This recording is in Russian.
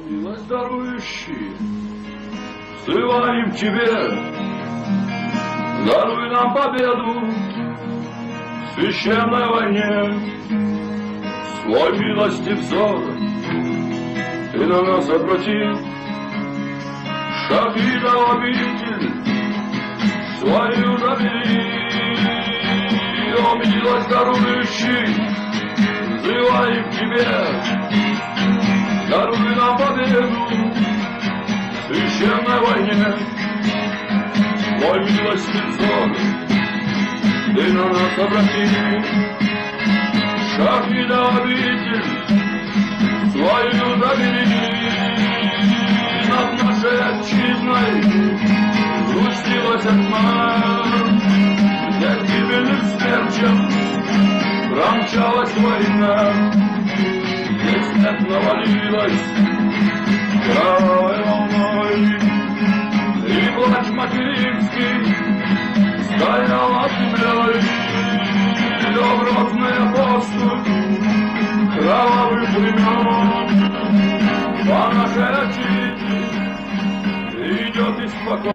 милость дарующий, взываем к Тебе, даруй нам победу в священной войне. Свой милостив взор Ты на нас обрати, шаги на обитель свою забери. О, милость дарующий, взываем к Тебе, даруй нам победу в священной войне. Твой милостив взор Ты на нас обрати, шаги на обитель свою забери. Над нашей отчизной сгустилась тьма, где гибельным смерчем промчалась война, где снег навалилась кровавой волной, и плач материнский стоял над землей. Грозный апостол кровавых времен по нашей отчизне идет испокон.